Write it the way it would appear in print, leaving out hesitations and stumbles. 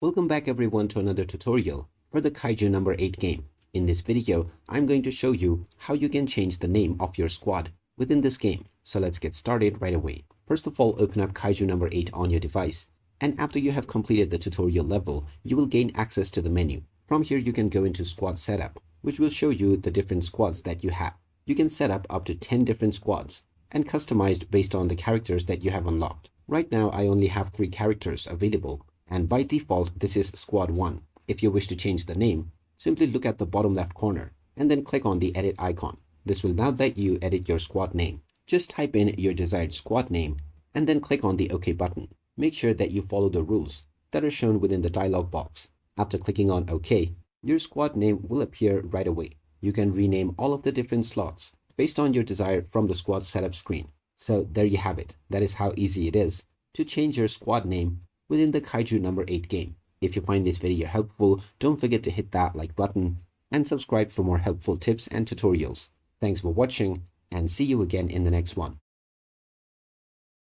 Welcome back everyone to another tutorial for the Kaiju number 8 game. In this video, I'm going to show you how you can change the name of your squad within this game. So let's get started right away. First of all, open up Kaiju number 8 on your device. And after you have completed the tutorial level, you will gain access to the menu. From here, you can go into squad setup, which will show you the different squads that you have. You can set up to 10 different squads and customized based on the characters that you have unlocked. Right now, I only have 3 characters available. And by default, this is Squad 1. If you wish to change the name, simply look at the bottom left corner and then click on the edit icon. This will now let you edit your squad name. Just type in your desired squad name and then click on the OK button. Make sure that you follow the rules that are shown within the dialog box. After clicking on OK, your squad name will appear right away. You can rename all of the different slots based on your desire from the squad setup screen. So there you have it. That is how easy it is to change your squad name within the Kaiju number 8 game. If you find this video helpful, don't forget to hit that like button and subscribe for more helpful tips and tutorials. Thanks for watching and see you again in the next one.